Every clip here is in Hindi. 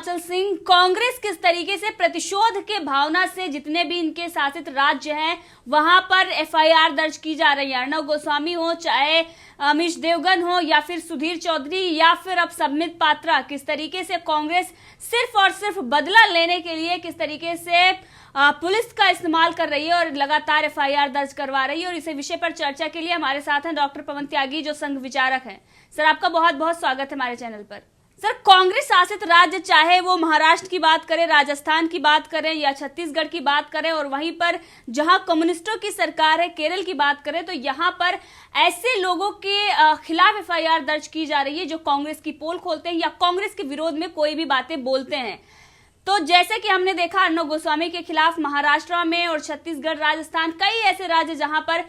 आंचल सिंह, कांग्रेस किस तरीके से प्रतिशोध के भावना से जितने भी इनके शासित राज्य हैं वहां पर एफआईआर दर्ज की जा रही है। अर्णव गोस्वामी हो, चाहे अमीश देवगन हो, या फिर सुधीर चौधरी, या फिर अब संबित पात्रा, किस तरीके से कांग्रेस सिर्फ और सिर्फ बदला लेने के लिए किस तरीके से पुलिस का इस्तेमाल कर रही है और लगातार एफआईआर दर्ज करवा रही है। और इसी विषय पर चर्चा के लिए हमारे साथ हैं डॉक्टर पवन त्यागी, जो संघ विचारक हैं। सर, आपका बहुत बहुत स्वागत है हमारे चैनल पर। सर, कांग्रेस शासित राज्य, चाहे वो महाराष्ट्र की बात करें, राजस्थान की बात करें या छत्तीसगढ़ की बात करें, और वहीं पर जहां कम्युनिस्टों की सरकार है केरल की बात करें, तो यहां पर ऐसे लोगों के खिलाफ एफआईआर दर्ज की जा रही है जो कांग्रेस की पोल खोलते हैं या कांग्रेस के विरोध में कोई भी बातें बोलते हैं। तो जैसे कि हमने देखा अर्णव गोस्वामी के खिलाफ महाराष्ट्र में और छत्तीसगढ़, राजस्थान, कई ऐसे राज्य जहां पर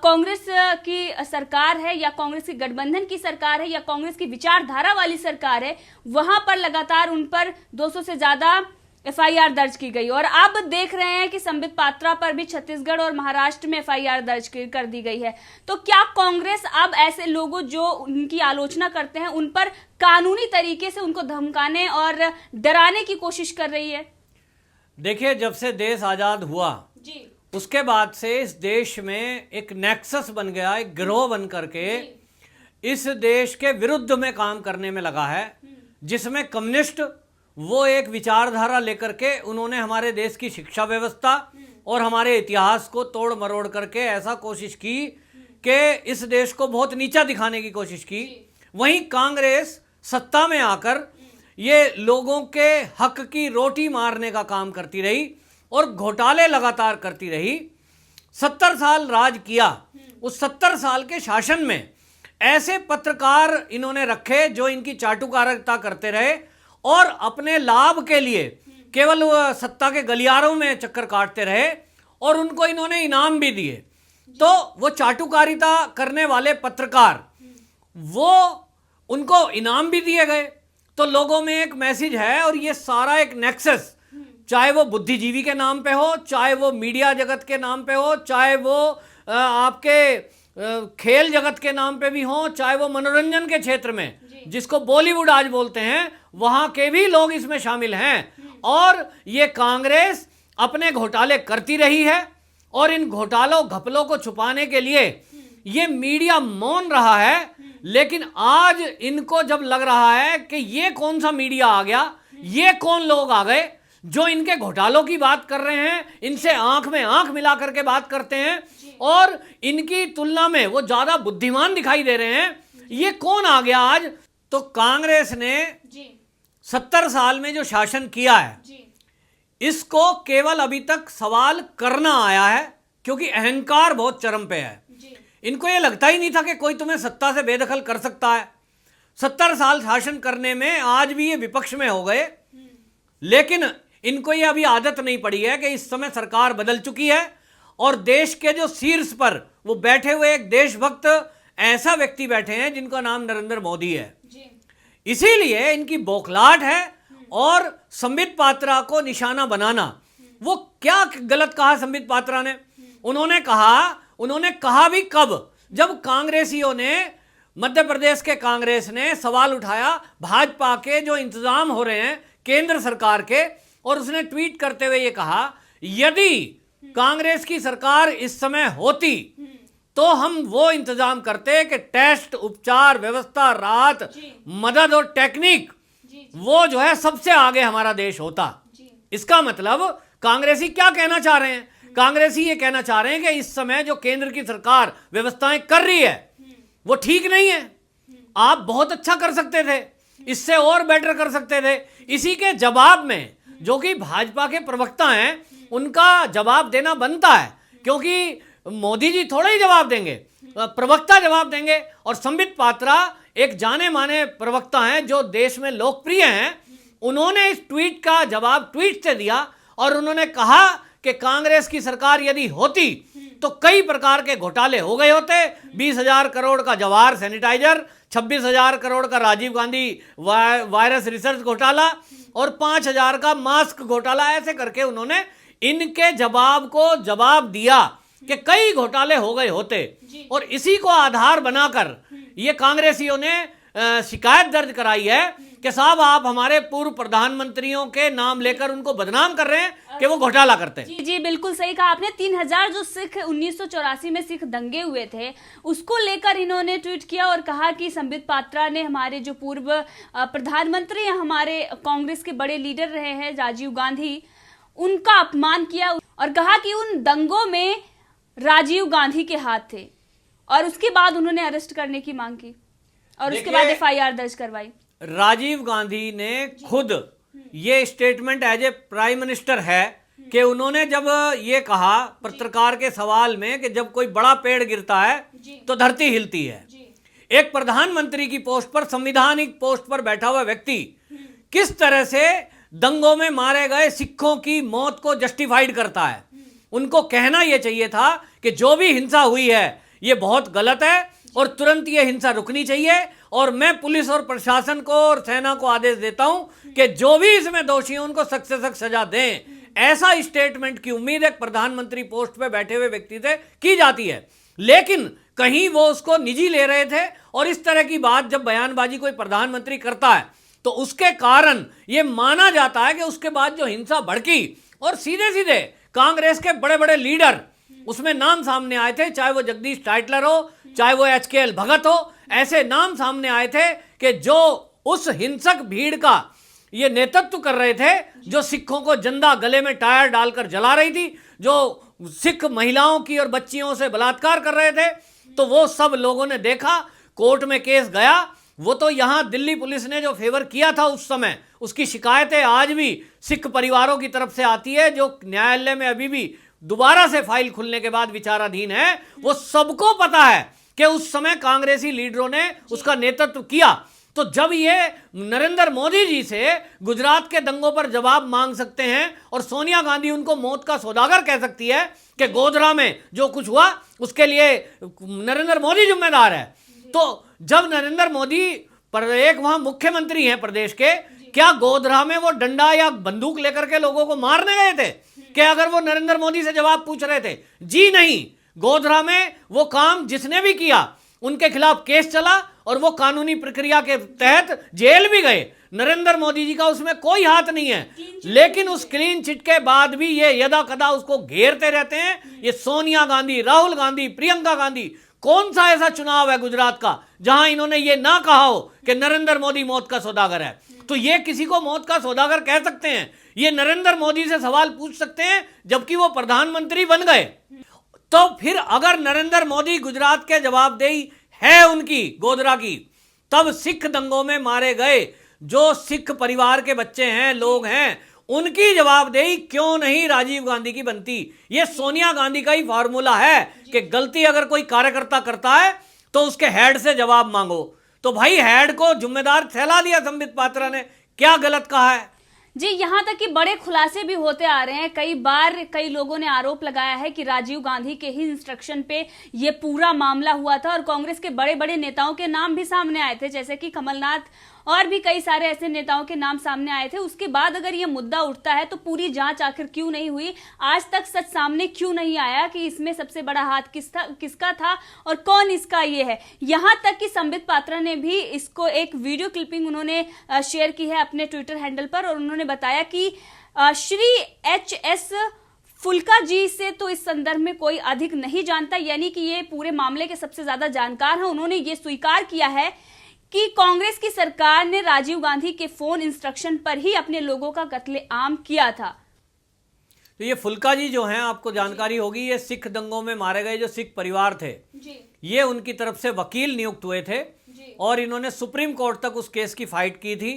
कांग्रेस की सरकार है या कांग्रेस की गठबंधन की सरकार है या कांग्रेस की विचारधारा वाली सरकार है, वहां पर लगातार उन पर 200 से ज्यादा एफआईआर दर्ज की गई। और अब देख रहे हैं कि संबित पात्रा पर भी छत्तीसगढ़ और महाराष्ट्र में एफआईआर दर्ज कर दी गई है। तो क्या कांग्रेस अब ऐसे लोगों जो उनकी आलोचना करते हैं उन पर कानूनी तरीके से उनको धमकाने और डराने की कोशिश कर रही है? देखिए, जब से देश आजाद हुआ जी, उसके बाद से इस देश में एक नेक्सस बन गया, एक गिरोह बन करके इस देश के विरुद्ध में काम करने में लगा है, जिसमें कम्युनिस्ट वो एक विचारधारा लेकर के उन्होंने हमारे देश की शिक्षा व्यवस्था और हमारे इतिहास को तोड़ मरोड़ करके ऐसा कोशिश की कि इस देश को बहुत नीचा दिखाने की कोशिश की। वहीं कांग्रेस सत्ता में आकर ये लोगों के हक की रोटी मारने का काम करती रही और घोटाले लगातार करती रही। 70 साल राज किया। उस 70 साल के शासन में ऐसे पत्रकार इन्होंने रखे जो इनकी चाटुकारिता करते रहे और अपने लाभ के लिए केवल सत्ता के गलियारों में चक्कर काटते रहे, और उनको इन्होंने इनाम भी दिए। तो वो चाटुकारिता करने वाले पत्रकार, वो उनको इनाम भी दिए गए। तो लोगों में एक मैसेज है, और ये सारा एक नेक्सस, चाहे वो बुद्धिजीवी के नाम पे हो, चाहे वो मीडिया जगत के नाम पे हो, चाहे वो आपके खेल जगत के नाम पे भी हो, चाहे वो मनोरंजन के क्षेत्र में जिसको बॉलीवुड आज बोलते हैं, वहां के भी लोग इसमें शामिल हैं। और ये कांग्रेस अपने घोटाले करती रही है, और इन घोटालों घपलों को छुपाने के लिए ये मीडिया मौन रहा है। लेकिन आज इनको जब लग रहा है कि ये कौन सा मीडिया आ गया, ये कौन लोग आ गए जो इनके घोटालों की बात कर रहे हैं, इनसे आंख में आंख मिला करके बात करते हैं और इनकी तुलना में वो ज्यादा बुद्धिमान दिखाई दे रहे हैं, ये कौन आ गया आज? तो कांग्रेस ने 70 साल में जो शासन किया है, इसको केवल अभी तक सवाल करना आया है, क्योंकि अहंकार बहुत चरम पे है। इनको ये लगता ही नहीं था कि कोई तुम्हें सत्ता से बेदखल कर सकता है। 70 साल शासन करने में आज भी ये विपक्ष में हो गए, लेकिन इनको ये अभी आदत नहीं पड़ी है कि इस समय सरकार बदल चुकी है और देश के जो शीर्ष पर वो बैठे हुए एक देशभक्त ऐसा व्यक्ति बैठे हैं जिनका नाम नरेंद्र मोदी है। इसीलिए इनकी बौखलाहट है। और संबित पात्रा को निशाना बनाना, वो क्या गलत कहा संबित पात्रा ने? उन्होंने कहा भी कब? जब कांग्रेसियों ने, मध्य प्रदेश के कांग्रेस ने सवाल उठाया भाजपा के जो इंतजाम हो रहे हैं केंद्र सरकार के, और उसने ट्वीट करते हुए ये कहा, यदि कांग्रेस की सरकार इस समय होती तो हम वो इंतजाम करते कि टेस्ट, उपचार, व्यवस्था, राहत, मदद और टेक्निक, वो जो है सबसे आगे हमारा देश होता। इसका मतलब कांग्रेसी क्या कहना चाह रहे हैं? कांग्रेसी ये कहना चाह रहे हैं कि इस समय जो केंद्र की सरकार व्यवस्थाएं कर रही है वो ठीक नहीं है। आप बहुत अच्छा कर सकते थे, इससे और बेटर कर सकते थे। इसी के जवाब में जो कि भाजपा के प्रवक्ता हैं, उनका जवाब देना बनता है, क्योंकि मोदी जी थोड़ा ही जवाब देंगे, प्रवक्ता जवाब देंगे। और संबित पात्रा एक जाने माने प्रवक्ता हैं जो देश में लोकप्रिय हैं। उन्होंने इस ट्वीट का जवाब ट्वीट से दिया और उन्होंने कहा कि कांग्रेस की सरकार यदि होती तो कई प्रकार के घोटाले हो गए होते। 20,000 करोड़ का जवाहर सैनिटाइजर, 26,000 करोड़ का राजीव गांधी वायरस रिसर्च घोटाला और 5,000 का मास्क घोटाला, ऐसे करके उन्होंने इनके जवाब को जवाब दिया कि कई घोटाले हो गए होते। और इसी को आधार बनाकर ये कांग्रेसियों ने शिकायत दर्ज कराई है कि साहब आप हमारे पूर्व प्रधानमंत्रियों के नाम लेकर उनको बदनाम कर रहे हैं कि वो घोटाला करते हैं। जी जी बिल्कुल सही कहा आपने। 3000 जो सिख 1984 में सिख दंगे हुए थे उसको लेकर इन्होंने ट्वीट किया और कहा कि संबित पात्रा ने हमारे जो पूर्व प्रधानमंत्री हमारे कांग्रेस के बड़े लीडर रहे हैं राजीव गांधी, उनका अपमान किया और कहा कि उन दंगों में राजीव गांधी के हाथ थे और उसके बाद उन्होंने अरेस्ट करने की मांग की और उसके बाद FIR दर्ज करवाई। राजीव गांधी ने खुद ये statement as a prime minister है कि उन्होंने जब ये कहा पत्रकार के सवाल में कि जब कोई बड़ा पेड़ गिरता है तो धरती हिलती है। एक प्रधानमंत्री की पोस्ट पर, संविधानिक पोस्ट पर बैठा हुआ व्यक्ति किस तरह से दंगों में मारे गए सिखों की मौत को जस्टिफाइड करता है। उनको कहना यह चाहिए था कि जो भी हिंसा हुई है ये बहुत गलत है और तुरंत ये हिंसा रुकनी चाहिए और मैं पुलिस और प्रशासन को और सेना को आदेश देता हूं कि जो भी इसमें दोषी हैं उनको सख्त से सख्त सजा दें। ऐसा स्टेटमेंट की उम्मीद एक प्रधानमंत्री पोस्ट पे बैठे हुए व्यक्ति से की जाती है, लेकिन कहीं वो उसको निजी ले रहे थे और इस तरह की बात जब बयानबाजी कोई प्रधानमंत्री करता है तो उसके कारण ये माना जाता है कि उसके बाद जो हिंसा भड़की और सीधे सीधे कांग्रेस के बड़े बड़े लीडर उसमें नाम सामने आए थे, चाहे वो जगदीश टाइटलर हो, चाहे वो HKL भगत हो, ऐसे नाम सामने आए थे कि जो उस हिंसक भीड़ का ये नेतृत्व कर रहे थे, जो सिखों को जिंदा गले में टायर डालकर जला रही थी, जो सिख महिलाओं की और बच्चियों से बलात्कार कर रहे थे, तो वो सब लोगों ने देखा, कोर्ट में केस गया। वो तो यहाँ दिल्ली पुलिस ने जो फेवर किया था उस समय, उसकी शिकायतें आज भी सिख परिवारों की तरफ से आती है, जो न्यायालय में अभी भी दोबारा से फाइल खुलने के बाद विचाराधीन है। वो सबको पता है कि उस समय कांग्रेसी लीडरों ने उसका नेतृत्व किया। तो जब ये नरेंद्र मोदी जी से गुजरात के दंगों पर जवाब मांग सकते हैं और सोनिया गांधी उनको मौत का सौदागर कह सकती है कि गोधरा में जो कुछ हुआ उसके लिए नरेंद्र मोदी जिम्मेदार है, तो जब नरेंद्र मोदी एक वहां मुख्यमंत्री हैं प्रदेश के, क्या गोधरा में वो डंडा या बंदूक लेकर के लोगों को मारने गए थे कि अगर वो नरेंद्र मोदी से जवाब पूछ रहे थे? जी नहीं, गोधरा में वो काम जिसने भी किया उनके खिलाफ केस चला और वो कानूनी प्रक्रिया के तहत जेल भी गए। नरेंद्र मोदी जी का उसमें कोई हाथ नहीं है, लेकिन उस क्लीन चिट के बाद भी ये यदा कदा उसको घेरते रहते हैं। ये सोनिया गांधी, राहुल गांधी, प्रियंका गांधी, कौन सा ऐसा चुनाव है गुजरात का जहां इन्होंने ये ना कहा हो कि नरेंद्र मोदी मौत का सौदागर है? तो ये किसी को मौत का सौदागर कह सकते हैं, ये नरेंद्र मोदी से सवाल पूछ सकते हैं जबकि वो प्रधानमंत्री बन गए। तो फिर अगर नरेंद्र मोदी गुजरात के जवाबदेही है उनकी गोधरा की, तब सिख दंगों में मारे गए जो सिख परिवार के बच्चे हैं, लोग हैं, उनकी जवाबदेही क्यों नहीं राजीव गांधी की बनती? ये सोनिया गांधी का ही फॉर्मूला है कि गलती अगर कोई कार्यकर्ता करता है तो उसके हेड से जवाब मांगो। तो भाई हेड को जिम्मेदार ठहरा दिया संबित पात्रा ने, क्या गलत कहा है? जी, यहाँ तक कि बड़े खुलासे भी होते आ रहे हैं। कई बार कई लोगों ने आरोप लगाया है कि राजीव गांधी के ही इंस्ट्रक्शन पे ये पूरा मामला हुआ था और कांग्रेस के बड़े बड़े नेताओं के नाम भी सामने आए थे, जैसे कि कमलनाथ और भी कई सारे ऐसे नेताओं के नाम सामने आए थे। उसके बाद अगर ये मुद्दा उठता है तो पूरी जांच आखिर क्यों नहीं हुई? आज तक सच सामने क्यों नहीं आया कि इसमें सबसे बड़ा हाथ किसका था और कौन इसका ये है? यहाँ तक कि संबित पात्रा ने भी इसको एक वीडियो क्लिपिंग उन्होंने शेयर की है अपने ट्विटर हैंडल पर और उन्होंने बताया कि श्री HS फुल्का जी से तो इस संदर्भ में कोई अधिक नहीं जानता, यानी कि ये पूरे मामले के सबसे ज्यादा जानकार हैं। उन्होंने ये स्वीकार किया है कि कांग्रेस की सरकार ने राजीव गांधी के फोन इंस्ट्रक्शन पर ही अपने लोगों का कत्लेआम किया था। तो ये फुल्का जी जो हैं, आपको जानकारी होगी, ये सिख दंगों में मारे गए जो सिख परिवार थे जी। ये उनकी तरफ से वकील नियुक्त हुए थे और इन्होंने सुप्रीम कोर्ट तक उस केस की फाइट की थी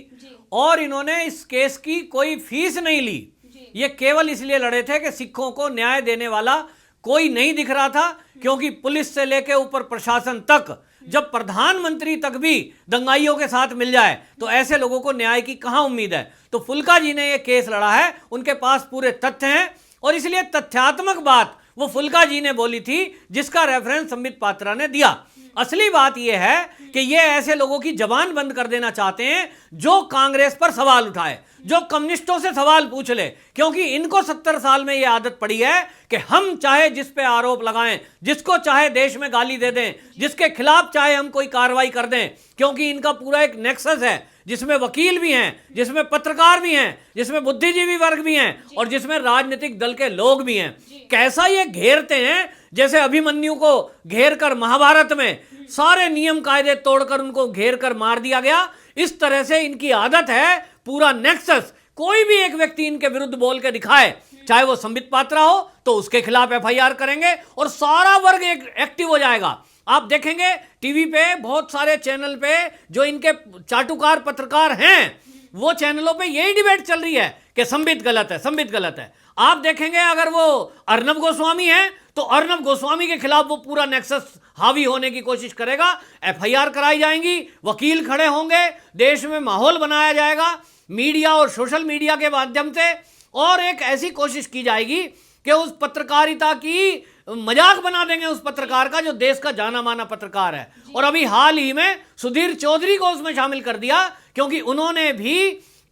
और इन्होंने इस केस की कोई फीस नहीं ली। ये केवल इसलिए लड़े थे कि सिखों को न्याय देने वाला कोई नहीं दिख रहा था, क्योंकि पुलिस से लेकर ऊपर प्रशासन तक, जब प्रधानमंत्री तक भी दंगाइयों के साथ मिल जाए तो ऐसे लोगों को न्याय की कहां उम्मीद है? तो फुल्का जी ने यह केस लड़ा है, उनके पास पूरे तथ्य हैं और इसलिए तथ्यात्मक बात वो फुल्का जी ने बोली थी जिसका रेफरेंस संबित पात्रा ने दिया। असली बात यह है कि ये ऐसे लोगों की जबान बंद कर देना चाहते हैं जो कांग्रेस पर सवाल उठाए, जो कम्युनिस्टों से सवाल पूछ ले, क्योंकि इनको 70 साल में यह आदत पड़ी है कि हम चाहे जिस पे आरोप लगाएं, जिसको चाहे देश में गाली दे दें, जिसके खिलाफ चाहे हम कोई कार्रवाई कर दें, क्योंकि इनका पूरा एक नेक्सस है जिसमें वकील भी हैं, जिसमें पत्रकार भी हैं, जिसमें बुद्धिजीवी वर्ग भी हैं और जिसमें राजनीतिक दल के लोग भी हैं। कैसा ये घेरते हैं, जैसे अभिमन्यु को घेर कर महाभारत में सारे नियम कायदे तोड़कर उनको घेर कर मार दिया गया। इस तरह से इनकी आदत है, पूरा नेक्सस। कोई भी एक व्यक्ति इनके विरुद्ध बोल के दिखाए, चाहे वो संबित पात्रा हो तो उसके खिलाफ एफआईआर करेंगे और सारा वर्ग एक्टिव हो जाएगा। आप देखेंगे टीवी पे बहुत सारे चैनल पे जो इनके चाटुकार पत्रकार हैं, वो चैनलों पे यही डिबेट चल रही है कि संबित गलत है, संबित गलत है। आप देखेंगे अगर वो अर्नब गोस्वामी है तो अर्नब गोस्वामी के खिलाफ वो पूरा नेक्सस हावी होने की कोशिश करेगा, एफआईआर कराई जाएंगी, वकील खड़े होंगे, देश में माहौल बनाया जाएगा मीडिया और सोशल मीडिया के माध्यम से, और एक ऐसी कोशिश की जाएगी कि उस पत्रकारिता की मजाक बना देंगे उस पत्रकार का जो देश का जाना माना पत्रकार है। और अभी हाल ही में सुधीर चौधरी को उसमें शामिल कर दिया क्योंकि उन्होंने भी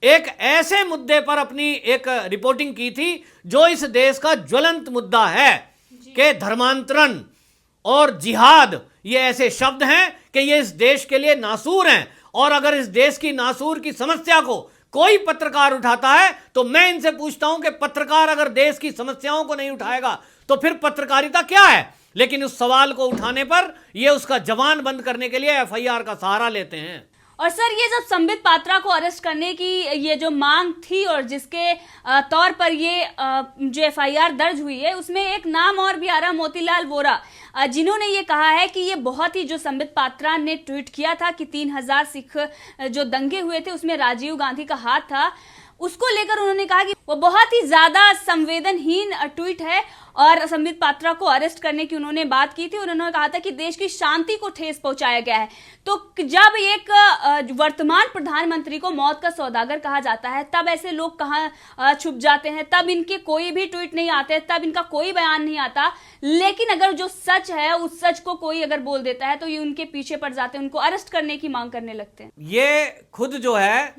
एक ऐसे मुद्दे पर अपनी एक रिपोर्टिंग की थी जो इस देश का ज्वलंत मुद्दा है कि धर्मांतरण और जिहाद ये ऐसे शब्द हैं कि ये इस देश के लिए नासूर हैं, और अगर इस देश की नासूर की समस्या को कोई पत्रकार उठाता है तो मैं इनसे पूछता हूं कि पत्रकार अगर देश की समस्याओं को नहीं उठाएगा तो फिर पत्रकारिता क्या है। लेकिन उस सवाल को उठाने पर ये उसका जवान बंद करने के लिए एफआईआर का सहारा लेते हैं। और सर, ये जब संबित पात्रा को अरेस्ट करने की ये जो मांग थी और जिसके तौर पर ये जो एफआईआर दर्ज हुई है, उसमें एक नाम और भी आ रहा, मोतीलाल वोरा, जिन्होंने ये कहा है कि ये बहुत ही, जो संबित पात्रा ने ट्वीट किया था कि 3000 सिख जो दंगे हुए थे उसमें राजीव गांधी का हाथ था, उसको लेकर उन्होंने कहा कि वो बहुत ही ज्यादा संवेदनहीन ट्वीट है और संबित पात्रा को अरेस्ट करने की उन्होंने बात की थी। और उन्होंने कहा था कि देश की शांति को ठेस पहुंचाया गया है। तो जब एक वर्तमान प्रधानमंत्री को मौत का सौदागर कहा जाता है, तब ऐसे लोग कहाँ छुप जाते हैं, तब इनके कोई भी ट्वीट नहीं आते, तब इनका कोई बयान नहीं आता। लेकिन अगर जो सच है उस सच को कोई अगर बोल देता है तो ये उनके पीछे पड़ जाते हैं, उनको अरेस्ट करने की मांग करने लगते हैं। ये खुद जो है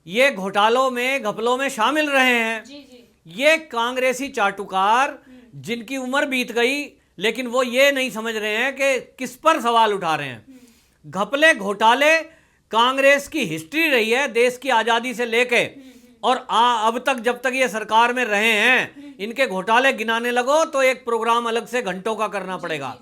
ये घोटालों में घपलों में शामिल रहे हैं। जी जी। ये कांग्रेसी चाटुकार जिनकी उम्र बीत गई लेकिन वो ये नहीं समझ रहे हैं कि किस पर सवाल उठा रहे हैं। घपले घोटाले कांग्रेस की हिस्ट्री रही है देश की आजादी से लेके, और अब तक जब तक ये सरकार में रहे हैं इनके घोटाले गिनाने लगो तो एक प्रोग्राम अलग से घंटों का करना पड़ेगा।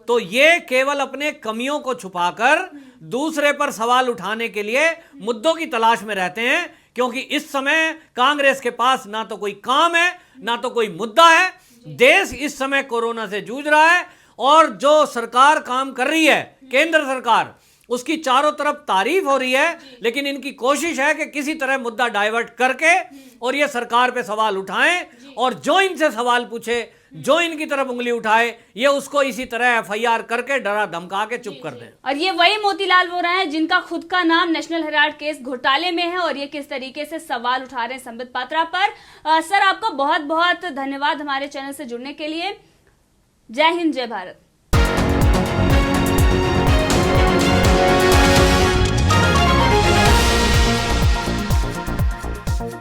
तो ये केवल अपने कमियों को छुपाकर दूसरे पर सवाल उठाने के लिए मुद्दों की तलाश में रहते हैं, क्योंकि इस समय कांग्रेस के पास ना तो कोई काम है ना तो कोई मुद्दा है। देश इस समय कोरोना से जूझ रहा है और जो सरकार काम कर रही है, केंद्र सरकार, उसकी चारों तरफ तारीफ हो रही है, लेकिन इनकी कोशिश है कि किसी तरह मुद्दा डाइवर्ट करके और ये सरकार पे सवाल उठाएं, और जो इनसे सवाल पूछे, जो इनकी तरफ उंगली उठाए, ये उसको इसी तरह एफआईआर करके डरा धमका के चुप कर दें। और ये वही मोतीलाल वोरा हैं जिनका खुद का नाम नेशनल हेराल्ड केस घोटाले में है, और ये किस तरीके से सवाल उठा रहे हैं संबित पात्रा पर। सर, आपका बहुत बहुत धन्यवाद हमारे चैनल से जुड़ने के लिए। जय हिंद, जय भारत।